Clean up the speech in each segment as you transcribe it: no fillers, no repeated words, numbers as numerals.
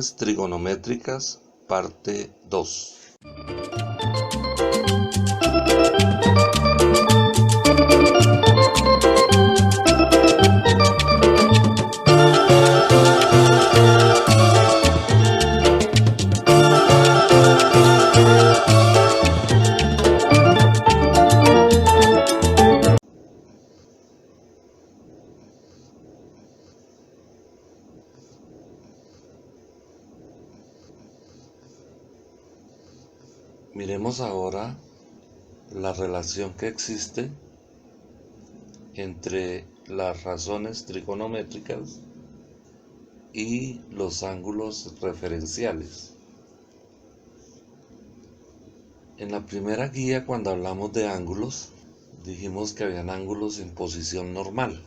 Razones trigonométricas, parte 2. Miremos ahora la relación que existe entre las razones trigonométricas y los ángulos referenciales. En la primera guía, cuando hablamos de ángulos, dijimos que habían ángulos en posición normal.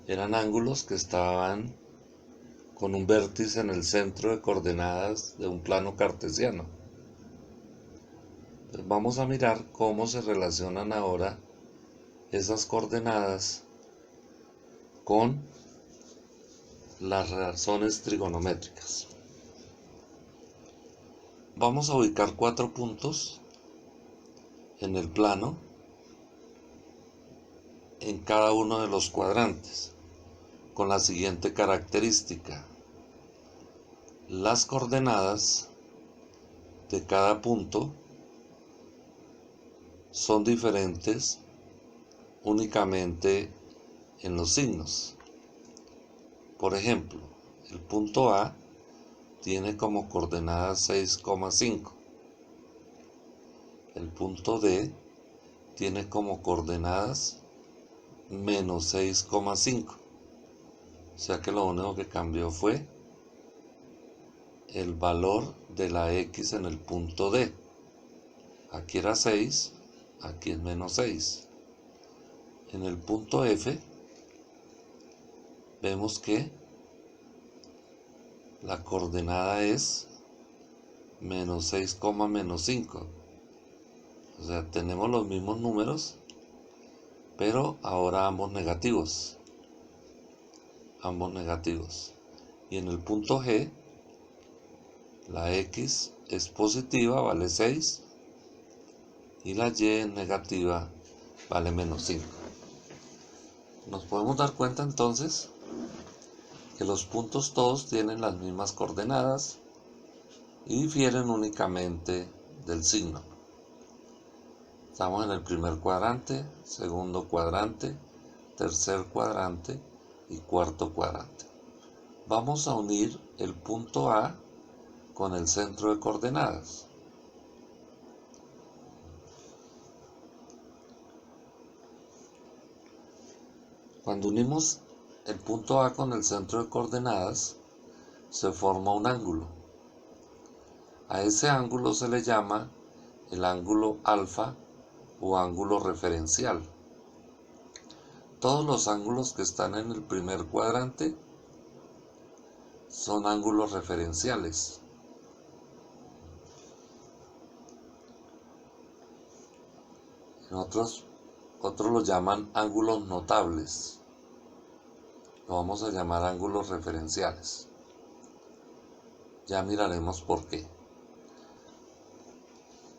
Eran ángulos que estaban con un vértice en el centro de coordenadas de un plano cartesiano. Entonces vamos a mirar cómo se relacionan ahora esas coordenadas con las razones trigonométricas. Vamos a ubicar 4 puntos en el plano en cada uno de los cuadrantes con la siguiente característica: las coordenadas de cada punto son diferentes únicamente en los signos. Por ejemplo, el punto A tiene como coordenada 6,5. El punto D tiene como coordenadas menos 6,5. O sea que lo único que cambió fue el valor de la X en el punto D. Aquí era 6, aquí es menos 6. En el punto F vemos que la coordenada es menos 6, menos 5. O sea, tenemos los mismos números, pero ahora ambos negativos. Y en el punto G, la X es positiva, vale 6, y la Y es negativa, vale menos 5. Nos podemos dar cuenta entonces que los puntos todos tienen las mismas coordenadas y difieren únicamente del signo. Estamos en el primer cuadrante, segundo cuadrante, tercer cuadrante y cuarto cuadrante. Vamos a unir el punto A con el centro de coordenadas. Cuando unimos el punto A con el centro de coordenadas, se forma un ángulo. A ese ángulo se le llama el ángulo alfa o ángulo referencial. Todos los ángulos que están en el primer cuadrante son ángulos referenciales. Otros lo llaman ángulos notables. Lo vamos a llamar ángulos referenciales. Ya miraremos por qué.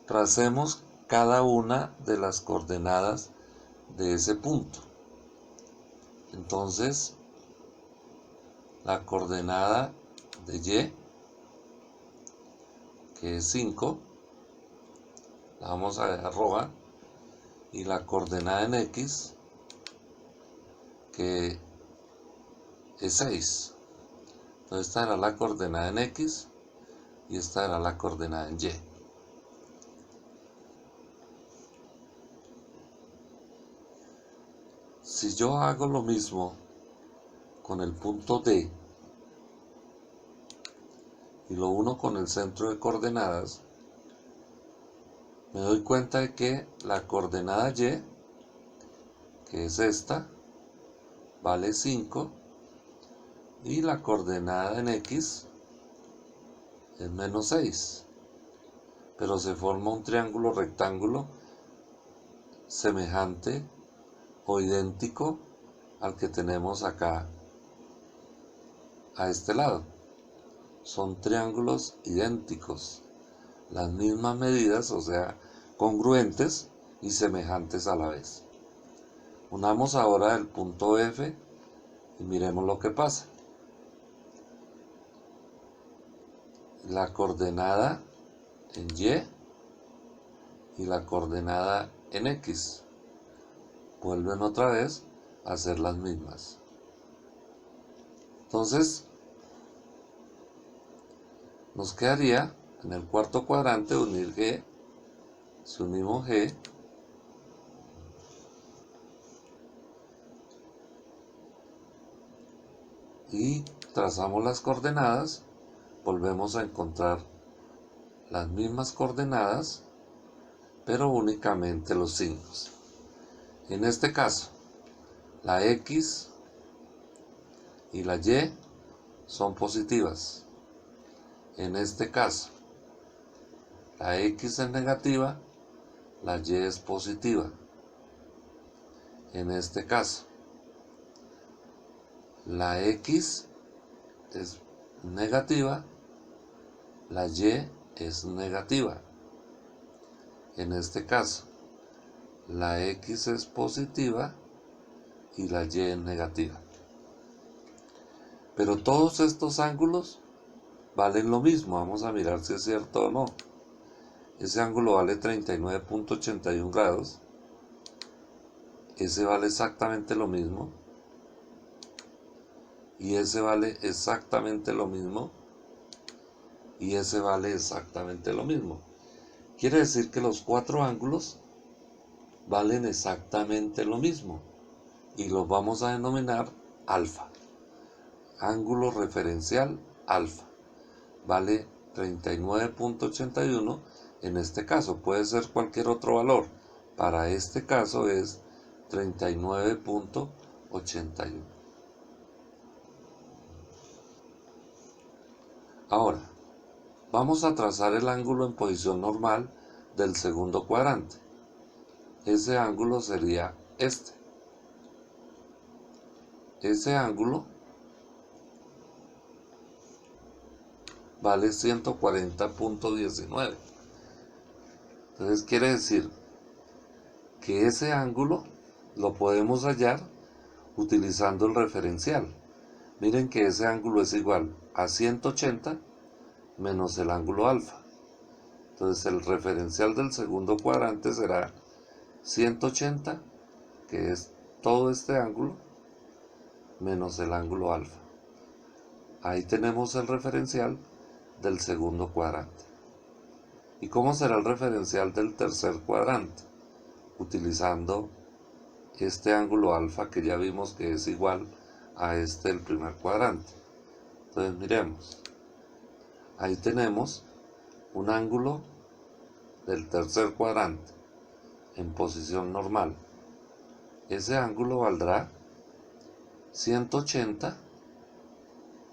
Tracemos cada una de las coordenadas de ese punto. Entonces, la coordenada de Y, que es 5, la vamos a dejar roja, y la coordenada en X, que es 6. Entonces esta era la coordenada en X y esta era la coordenada en Y. Si yo hago lo mismo con el punto D y lo uno con el centro de coordenadas, me doy cuenta de que la coordenada Y, que es esta, vale 5, y la coordenada en X es menos 6. Pero se forma un triángulo rectángulo semejante o idéntico al que tenemos acá a este lado. son triángulos idénticos, las mismas medidas, o sea, congruentes y semejantes a la vez. Unamos ahora el punto F y miremos lo que pasa. La coordenada en Y la coordenada en X vuelven otra vez a ser las mismas. Entonces, nos quedaría en el cuarto cuadrante unir G. Si unimos G, y trazamos las coordenadas, volvemos a encontrar las mismas coordenadas, pero únicamente los signos. En este caso, la X y la Y son positivas. En este caso, la X es negativa, la Y es positiva. En este caso, la X es negativa, la Y es negativa. En este caso, la X es positiva y la Y es negativa. Pero todos estos ángulos valen lo mismo. Vamos a mirar si es cierto o no. Ese ángulo vale 39.81 grados. Ese vale exactamente lo mismo. Y ese vale exactamente lo mismo. Y ese vale exactamente lo mismo. Quiere decir que los cuatro ángulos valen exactamente lo mismo. Y los vamos a denominar alfa. Ángulo referencial alfa. Vale 39.81 en este caso. Puede ser cualquier otro valor. Para este caso es 39.81. Ahora, vamos a trazar el ángulo en posición normal del segundo cuadrante. Ese ángulo sería este. Ese ángulo vale 140.19. Entonces quiere decir que ese ángulo lo podemos hallar utilizando el referencial. Miren que ese ángulo es igual a 180 menos el ángulo alfa. Entonces el referencial del segundo cuadrante será 180, que es todo este ángulo, menos el ángulo alfa. Ahí tenemos el referencial del segundo cuadrante. ¿Y cómo será el referencial del tercer cuadrante? Utilizando este ángulo alfa que ya vimos que es igual a este del primer cuadrante. Entonces miremos. Ahí tenemos un ángulo del tercer cuadrante en posición normal. Ese ángulo valdrá 180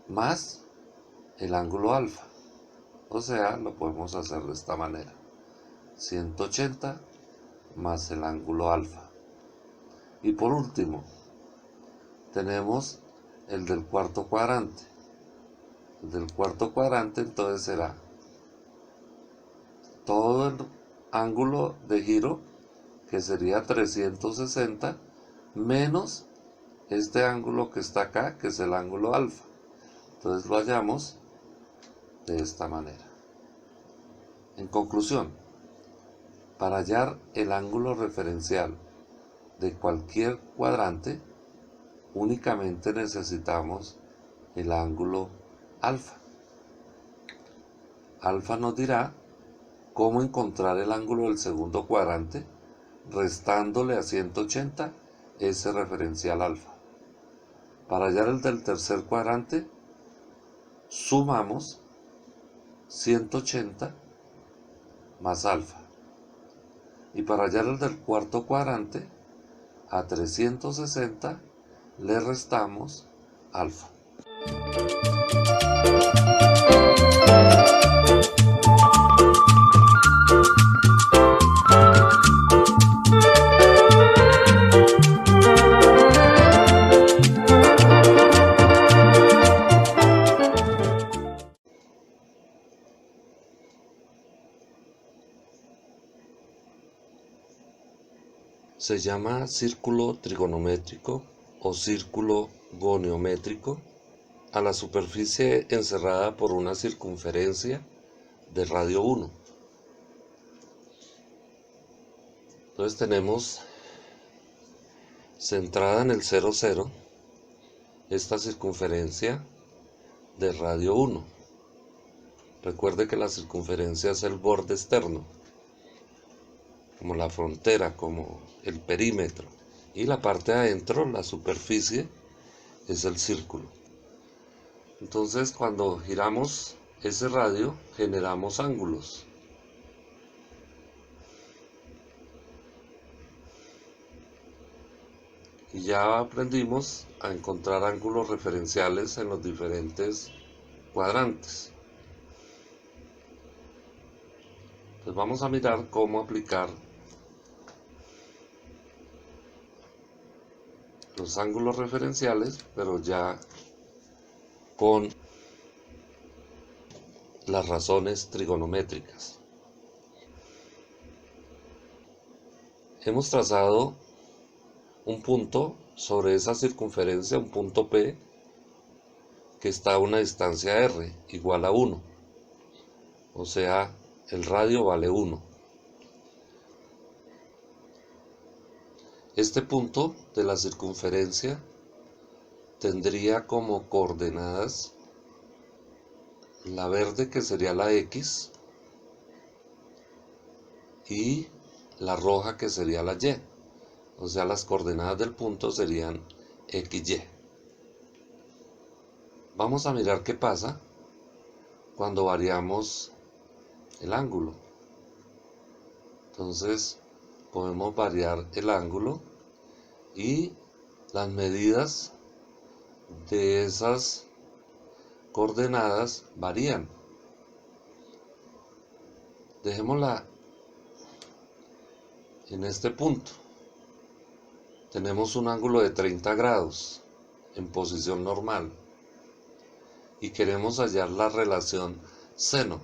más el ángulo alfa. O sea, lo podemos hacer de esta manera. 180 más el ángulo alfa. Y por último, tenemos el del cuarto cuadrante. El del cuarto cuadrante entonces será todo el ángulo de giro, que sería 360, menos este ángulo que está acá, que es el ángulo alfa. Entonces lo hallamos de esta manera. En conclusión, para hallar el ángulo referencial de cualquier cuadrante, únicamente necesitamos el ángulo alfa. Alfa nos dirá cómo encontrar el ángulo del segundo cuadrante, restándole a 180 ese referencial alfa. Para hallar el del tercer cuadrante, sumamos 180 más alfa. Y para hallar el del cuarto cuadrante, a 360 le restamos alfa. Se llama círculo trigonométrico o círculo goniométrico a la superficie encerrada por una circunferencia de radio 1. Entonces tenemos centrada en el 0, 0 esta circunferencia de radio 1. Recuerde que la circunferencia es el borde externo, como la frontera, como el perímetro, y la parte de adentro, la superficie, es el círculo. Entonces, cuando giramos ese radio, generamos ángulos. Y ya aprendimos a encontrar ángulos referenciales en los diferentes cuadrantes. Entonces vamos a mirar cómo aplicar los ángulos referenciales, pero ya con las razones trigonométricas. Hemos trazado un punto sobre esa circunferencia, un punto P, que está a una distancia R igual a 1. O sea, el radio vale 1. Este punto de la circunferencia tendría como coordenadas la verde, que sería la X, y la roja, que sería la Y. O sea, las coordenadas del punto serían XY. Vamos a mirar qué pasa cuando variamos el ángulo. Entonces, podemos variar el ángulo y las medidas de esas coordenadas varían. Dejémosla en este punto. Tenemos un ángulo de 30 grados en posición normal y queremos hallar la relación seno.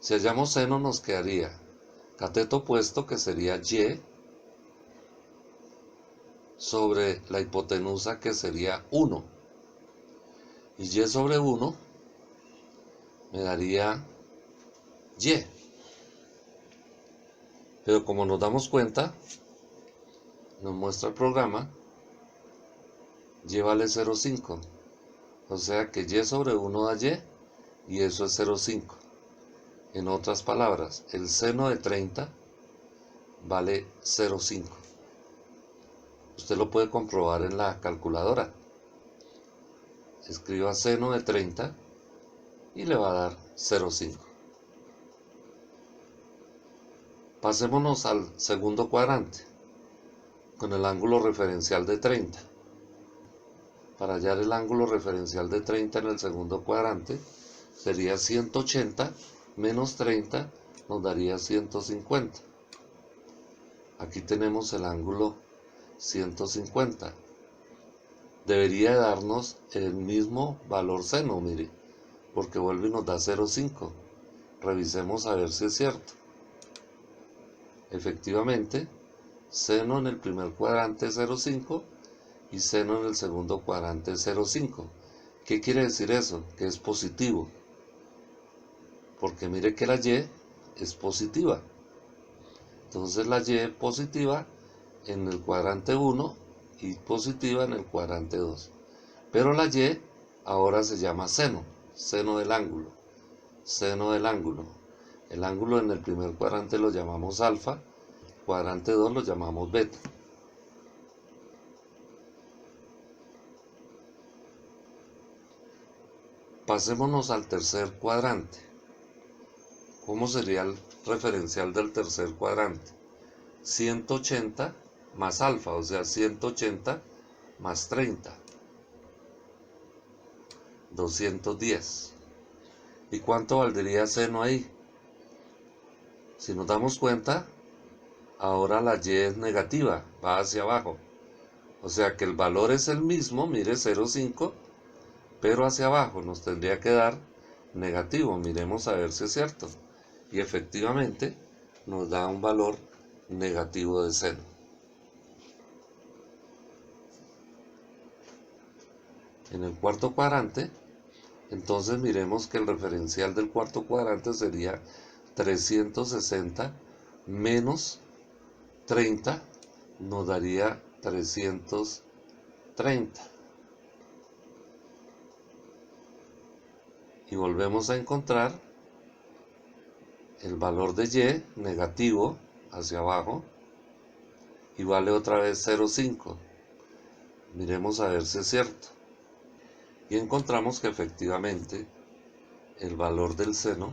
Si hallamos seno, nos quedaría cateto opuesto, que sería Y, sobre la hipotenusa, que sería 1. Y Y sobre 1 me daría Y. Pero como nos damos cuenta, nos muestra el programa, Y vale 0,5. O sea que Y sobre 1 da Y, y eso es 0,5. En otras palabras, el seno de 30 vale 0,5. Usted lo puede comprobar en la calculadora. Escriba seno de 30 y le va a dar 0,5. Pasémonos al segundo cuadrante con el ángulo referencial de 30. Para hallar el ángulo referencial de 30 en el segundo cuadrante sería 180 menos 30, nos daría 150. Aquí tenemos el ángulo 150. Debería darnos el mismo valor seno, mire, porque vuelve y nos da 0,5. Revisemos a ver si es cierto. Efectivamente, seno en el primer cuadrante es 0,5 y seno en el segundo cuadrante es 0,5. ¿Qué quiere decir eso? Que es positivo. Porque mire que la Y es positiva. Entonces la Y positiva en el cuadrante 1 y positiva en el cuadrante 2. Pero la Y ahora se llama seno, seno del ángulo, seno del ángulo. El ángulo en el primer cuadrante lo llamamos alfa, cuadrante 2 lo llamamos beta. Pasémonos al tercer cuadrante. ¿Cómo sería el referencial del tercer cuadrante? 180 más alfa, o sea, 180 más 30. 210. ¿Y cuánto valdría seno ahí? Si nos damos cuenta, ahora la Y es negativa, va hacia abajo. O sea que el valor es el mismo, mire, 0,5, pero hacia abajo nos tendría que dar negativo. Miremos a ver si es cierto. Y efectivamente nos da un valor negativo de seno. en el cuarto cuadrante, entonces miremos que el referencial del cuarto cuadrante sería 360 menos 30, nos daría 330. Y volvemos a encontrar el valor de y negativo hacia abajo y vale otra vez 0,5. Miremos a ver si es cierto. Y encontramos que efectivamente el valor del seno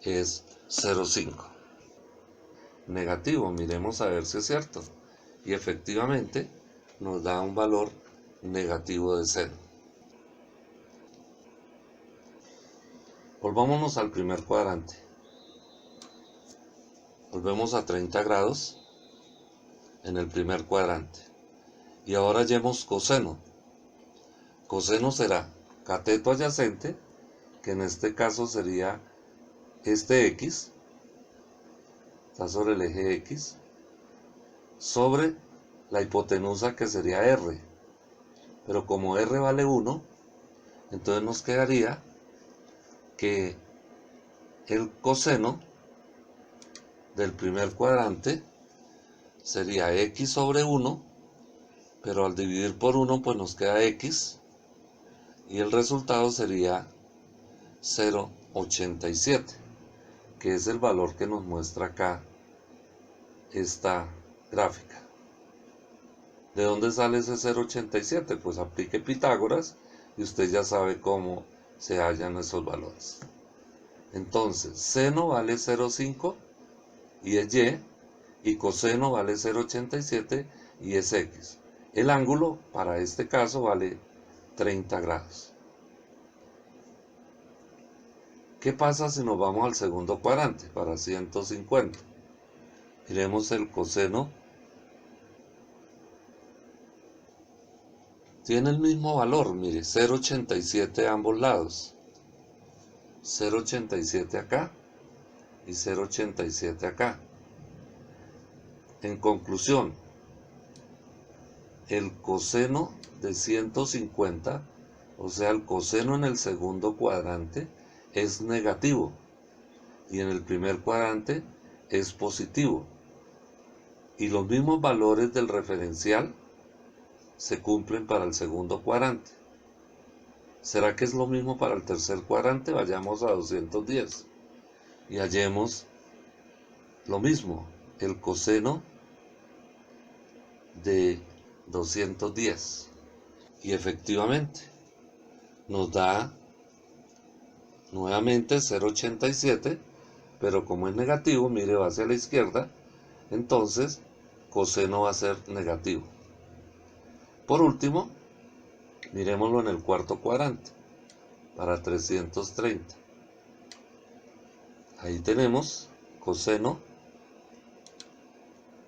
es 0,5. Negativo, miremos a ver si es cierto. Y efectivamente nos da un valor negativo de seno. Volvámonos al primer cuadrante. Volvemos a 30 grados en el primer cuadrante. Y ahora hallemos coseno. Coseno será cateto adyacente, que en este caso sería este x, está sobre el eje x, sobre la hipotenusa que sería r. Pero como r vale 1, entonces nos quedaría que el coseno del primer cuadrante sería x sobre 1, pero al dividir por 1 pues nos queda x, y el resultado sería 0,87, que es el valor que nos muestra acá esta gráfica. ¿De dónde sale ese 0,87? Pues aplique Pitágoras y usted ya sabe cómo se hallan esos valores. Entonces, seno vale 0,5 y es y coseno vale 0,87 y es x. El ángulo para este caso vale 30 grados. ¿Qué pasa si nos vamos al segundo cuadrante, para 150? Miremos el coseno. Tiene el mismo valor, mire, 0,87 a ambos lados. 0,87 acá y 0,87 acá. En conclusión, el coseno de 150, o sea, el coseno en el segundo cuadrante, es negativo y en el primer cuadrante es positivo. Y los mismos valores del referencial se cumplen para el segundo cuadrante. ¿Será que es lo mismo para el tercer cuadrante? Vayamos a 210 y hallemos lo mismo, el coseno de 210. Y efectivamente nos da nuevamente 0,87, pero como es negativo, mire, va hacia la izquierda, entonces coseno va a ser negativo. Por último, miremoslo en el cuarto cuadrante, para 330. Ahí tenemos coseno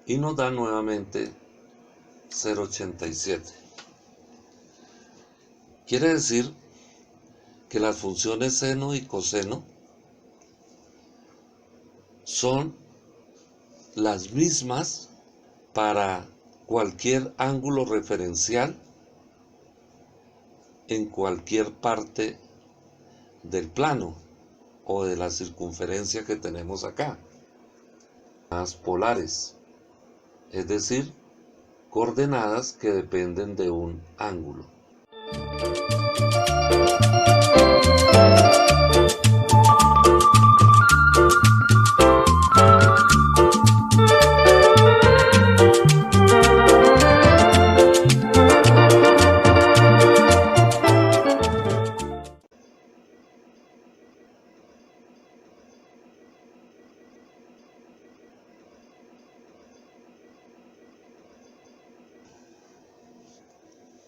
y nos da nuevamente 0,87. Quiere decir que las funciones seno y coseno son las mismas para cualquier ángulo referencial en cualquier parte del plano o de la circunferencia que tenemos acá. Las polares, es decir, coordenadas que dependen de un ángulo.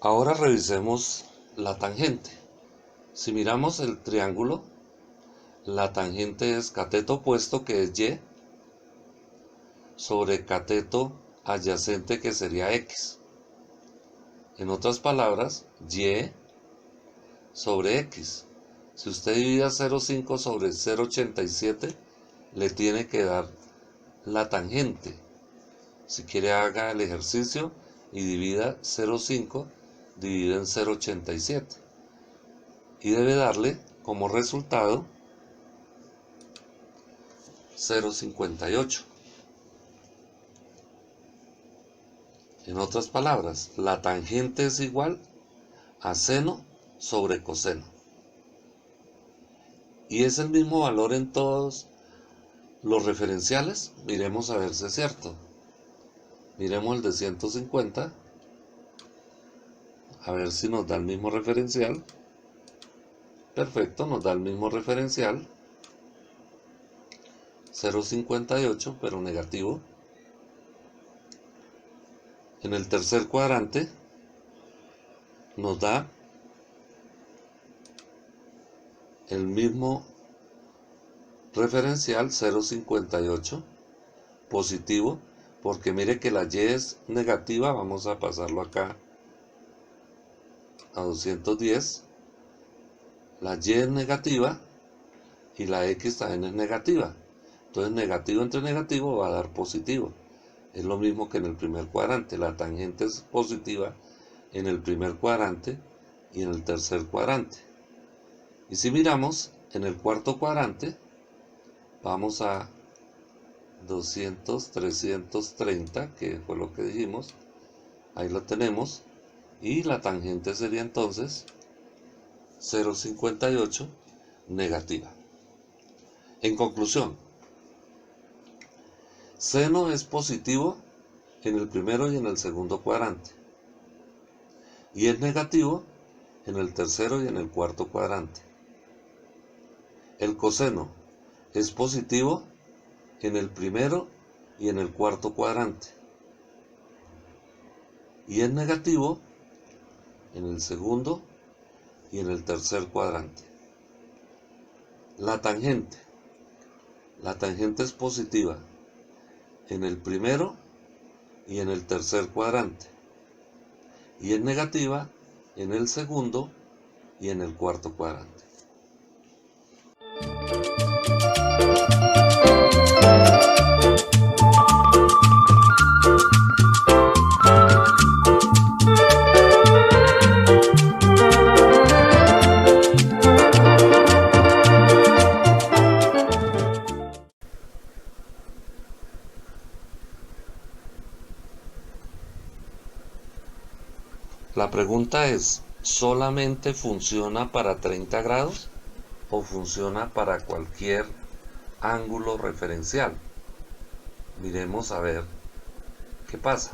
Ahora revisemos la tangente. Si miramos el triángulo, la tangente es cateto opuesto, que es y, sobre cateto adyacente, que sería x. En otras palabras, y sobre x. Si usted divide 0,5 sobre 0,87, le tiene que dar la tangente. Si quiere, haga el ejercicio y divida 0,5 dividido en 0,87 y debe darle como resultado 0,58. En otras palabras, la tangente es igual a seno sobre coseno. Y es el mismo valor en todos los referenciales. Miremos a ver si es cierto. Miremos el de 150. A ver si nos da el mismo referencial. Perfecto, nos da el mismo referencial. 0,58, pero negativo. En el tercer cuadrante nos da el mismo referencial, 0,58, positivo, porque mire que la y es negativa. Vamos a pasarlo acá a 210. La y es negativa y la x también es negativa. Entonces negativo entre negativo va a dar positivo. Es lo mismo que en el primer cuadrante. La tangente es positiva en el primer cuadrante y en el tercer cuadrante. Y si miramos en el cuarto cuadrante, vamos a 200, 330, que fue lo que dijimos. Ahí lo tenemos. Y la tangente sería entonces 0,58 negativa. En conclusión, seno es positivo en el primero y en el segundo cuadrante, y es negativo en el tercero y en el cuarto cuadrante. El coseno es positivo en el primero y en el cuarto cuadrante, y es negativo en el segundo y en el tercer cuadrante. La tangente es positiva en el primero y en el tercer cuadrante, y es negativa en el segundo y en el cuarto cuadrante. La pregunta es, ¿solamente funciona para 30 grados o funciona para cualquier ángulo referencial? Miremos a ver qué pasa.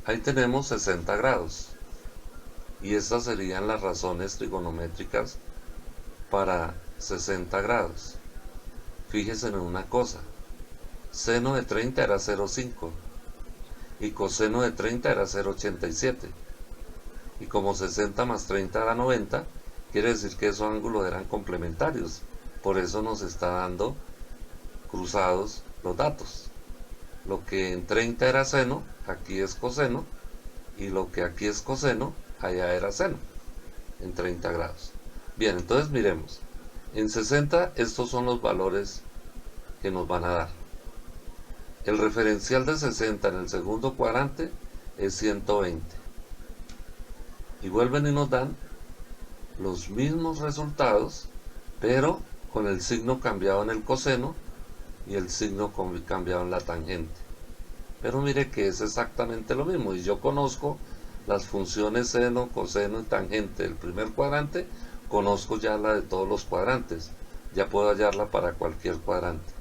Ahí tenemos 60 grados y estas serían las razones trigonométricas para 60 grados. Fíjense en una cosa. Seno de 30 era 0,5 y coseno de 30 era 0,87, y como 60 más 30 da 90, quiere decir que esos ángulos eran complementarios. Por eso nos está dando cruzados los datos. Lo que en 30 era seno, aquí es coseno, y lo que aquí es coseno, allá era seno, en 30 grados. Bien, entonces miremos. En 60 estos son los valores que nos van a dar. El referencial de 60 en el segundo cuadrante es 120. Y vuelven y nos dan los mismos resultados, pero con el signo cambiado en el coseno y el signo cambiado en la tangente. Pero mire que es exactamente lo mismo. Y yo conozco las funciones seno, coseno y tangente del primer cuadrante, conozco ya la de todos los cuadrantes. Ya puedo hallarla para cualquier cuadrante.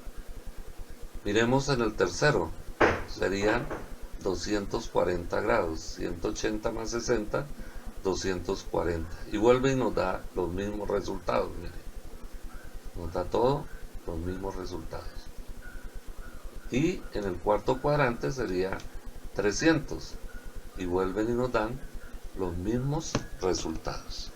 Miremos en el tercero, serían 240 grados, 180 más 60, 240. Y vuelve y nos da los mismos resultados, mire. Nos da todo los mismos resultados. Y en el cuarto cuadrante sería 300. Y vuelven y nos dan los mismos resultados.